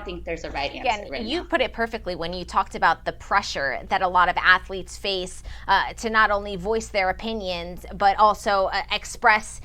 think there's a right answer Again, right you now. put it perfectly when you talked about the pressure that a lot of athletes face to not only voice their opinions, but also express,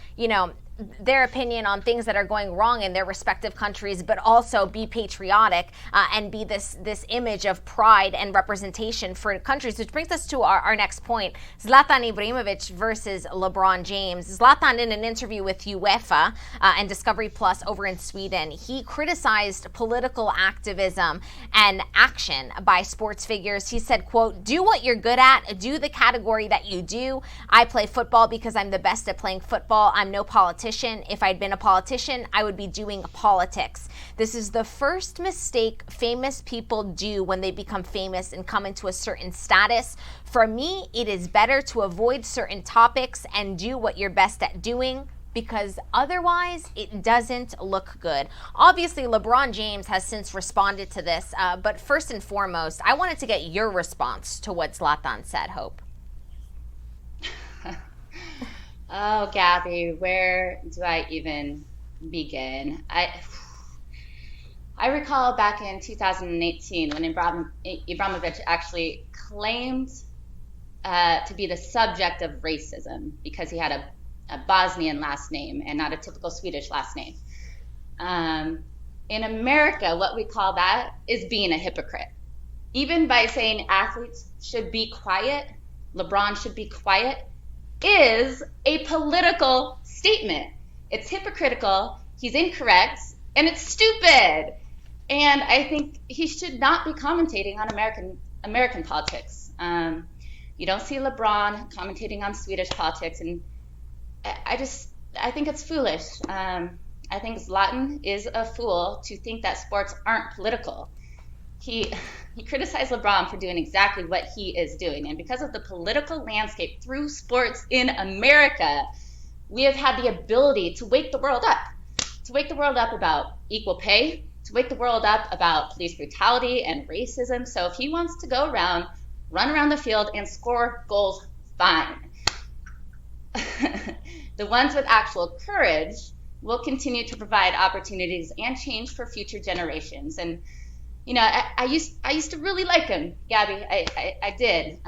their opinion on things that are going wrong in their respective countries, but also be patriotic and be this image of pride and representation for countries, which brings us to our next point. Zlatan Ibrahimovic versus LeBron James. Zlatan, in an interview with UEFA and Discovery Plus over in Sweden, he criticized political activism and action by sports figures. He said, quote, "Do what you're good at, do the category that you do. I play football because I'm the best at playing football. I'm no politician. If I'd been a politician, I would be doing politics. This is the first mistake famous people do when they become famous and come into a certain status. For me, it is better to avoid certain topics and do what you're best at doing, because otherwise it doesn't look good." Obviously, LeBron James has since responded to this, but first and foremost, I wanted to get your response to what Zlatan said, Hope. Oh, Gabby, where do I even begin? I recall back in 2018 when Ibrahimovic actually claimed to be the subject of racism because he had a Bosnian last name and not a typical Swedish last name. In America, what we call that is being a hypocrite. Even by saying athletes should be quiet, LeBron should be quiet, is a political statement. It's hypocritical, he's incorrect, and it's stupid. And I think he should not be commentating on American politics. You don't see LeBron commentating on Swedish politics, and I think it's foolish. I think Zlatan is a fool to think that sports aren't political. He criticized LeBron for doing exactly what he is doing. And because of the political landscape through sports in America, we have had the ability to wake the world up about equal pay, to wake the world up about police brutality and racism. So if he wants to go around, run around the field and score goals, fine. The ones with actual courage will continue to provide opportunities and change for future generations. And I used to really like him, Gabby. I did.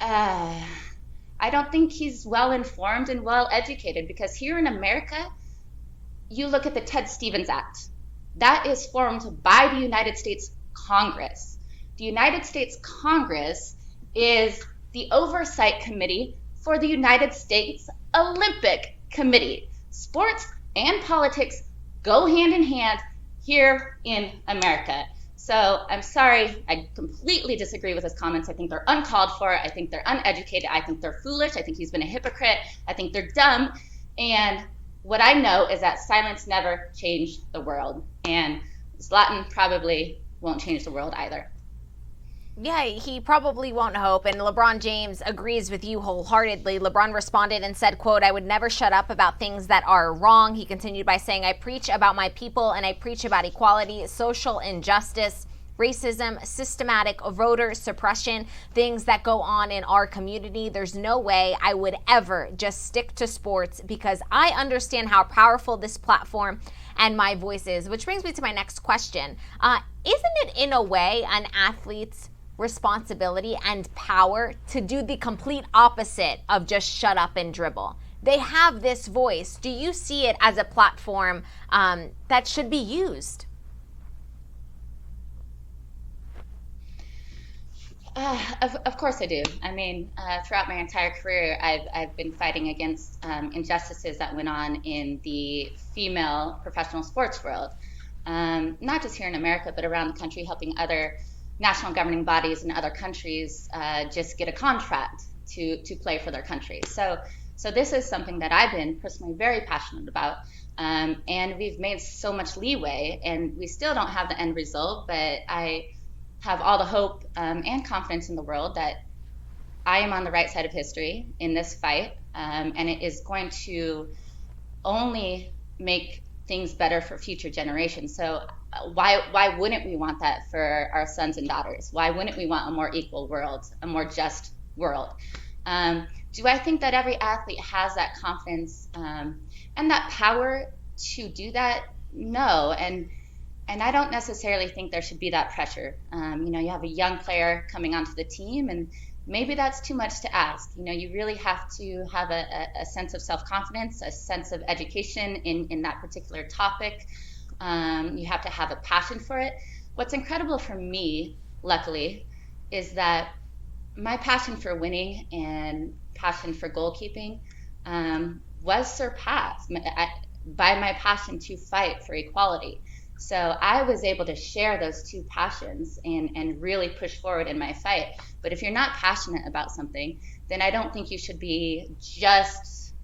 I don't think he's well informed and well educated, because here in America, you look at the Ted Stevens Act. That is formed by the United States Congress. The United States Congress is the oversight committee for the United States Olympic Committee. Sports and politics go hand in hand here in America. So I'm sorry, I completely disagree with his comments. I think they're uncalled for. I think they're uneducated. I think they're foolish. I think he's been a hypocrite. I think they're dumb. And what I know is that silence never changed the world. And Zlatan probably won't change the world either. Yeah, he probably won't, Hope. And LeBron James agrees with you wholeheartedly. LeBron responded and said, quote, "I would never shut up about things that are wrong." He continued by saying, "I preach about my people and I preach about equality, social injustice, racism, systematic voter suppression, things that go on in our community. There's no way I would ever just stick to sports, because I understand how powerful this platform and my voice is." Which brings me to my next question. Isn't it in a way an athlete's responsibility and power to do the complete opposite of just shut up and dribble? They have this voice. Do you see it as a platform that should be used? Of course I do. I mean, throughout my entire career, I've been fighting against injustices that went on in the female professional sports world. Not just here in America, but around the country, helping other national governing bodies in other countries just get a contract to play for their country. So this is something that I've been personally very passionate about. And we've made so much leeway, and we still don't have the end result, but I have all the hope and confidence in the world that I am on the right side of history in this fight, and it is going to only make things better for future generations. So why wouldn't we want that for our sons and daughters? Why wouldn't we want a more equal world, a more just world? Do I think that every athlete has that confidence and that power to do that? No. And And I don't necessarily think there should be that pressure. You have a young player coming onto the team, and maybe that's too much to ask. You really have to have a sense of self-confidence, a sense of education in that particular topic. You have to have a passion for it. What's incredible for me, luckily, is that my passion for winning and passion for goalkeeping was surpassed by my passion to fight for equality. So I was able to share those two passions and really push forward in my fight. But if you're not passionate about something, then I don't think you should be just,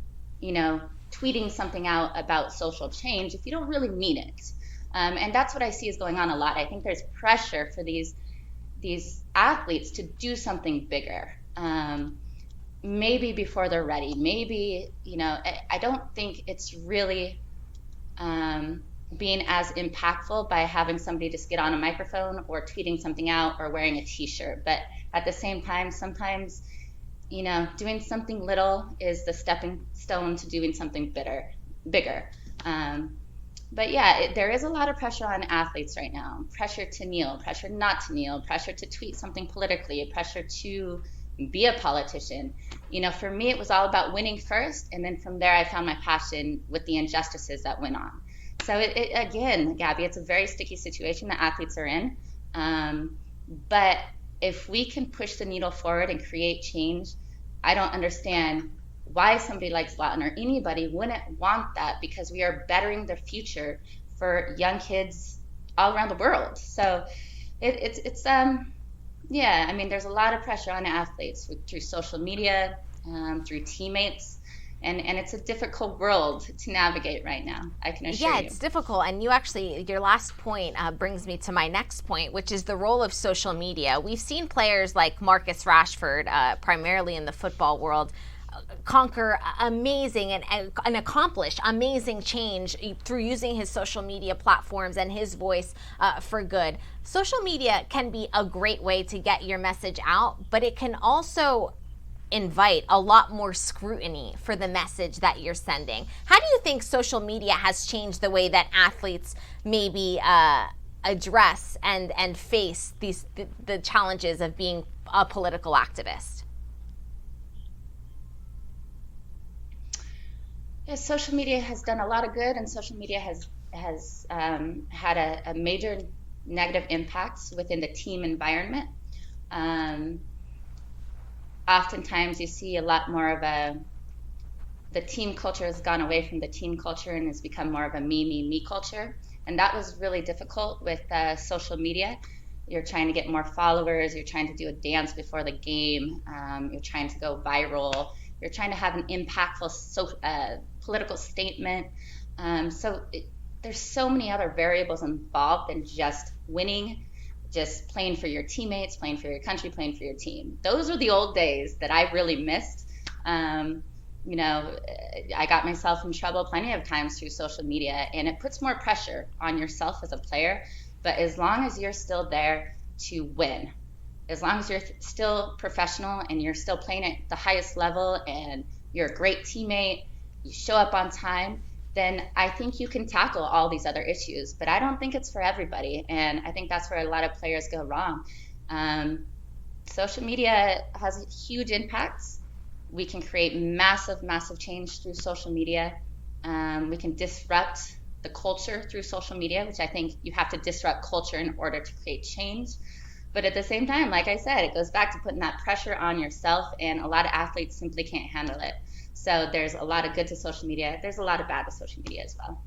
tweeting something out about social change if you don't really mean it. And that's what I see is going on a lot. I think there's pressure for these athletes to do something bigger. Maybe before they're ready. Maybe, I don't think it's really being as impactful by having somebody just get on a microphone or tweeting something out or wearing a t-shirt. But at the same time, sometimes, doing something little is the stepping stone to doing something bigger. But yeah, there is a lot of pressure on athletes right now. Pressure to kneel, pressure not to kneel, pressure to tweet something politically, pressure to be a politician. For me, it was all about winning first. And then from there, I found my passion with the injustices that went on. So again, Gabby, it's a very sticky situation that athletes are in. But if we can push the needle forward and create change, I don't understand why somebody like Zlatan or anybody wouldn't want that, because we are bettering the future for young kids all around the world. So there's a lot of pressure on athletes through social media, through teammates. And it's a difficult world to navigate right now, I can assure you. Yeah, it's difficult. And your last point brings me to my next point, which is the role of social media. We've seen players like Marcus Rashford, primarily in the football world, conquer amazing and accomplish amazing change through using his social media platforms and his voice for good. Social media can be a great way to get your message out, but it can also invite a lot more scrutiny for the message that you're sending. How do you think social media has changed the way that athletes maybe address and face the challenges of being a political activist? Yeah, social media has done a lot of good, and social media has had a major negative impacts within the team environment. Oftentimes you see a lot more of the team culture has gone away from the team culture and has become more of a me culture. And that was really difficult with social media. You're trying to get more followers, you're trying to do a dance before the game, you're trying to go viral, you're trying to have an impactful political statement. There's so many other variables involved than just winning, just playing for your teammates, playing for your country, playing for your team. Those are the old days that I really missed. I got myself in trouble plenty of times through social media, and it puts more pressure on yourself as a player. But as long as you're still there to win, as long as you're still professional and you're still playing at the highest level and you're a great teammate, you show up on time, then I think you can tackle all these other issues. But I don't think it's for everybody. And I think that's where a lot of players go wrong. Social media has huge impacts. We can create massive change through social media. We can disrupt the culture through social media, which I think you have to disrupt culture in order to create change. But at the same time, like I said, it goes back to putting that pressure on yourself, and a lot of athletes simply can't handle it. So there's a lot of good to social media. There's a lot of bad to social media as well.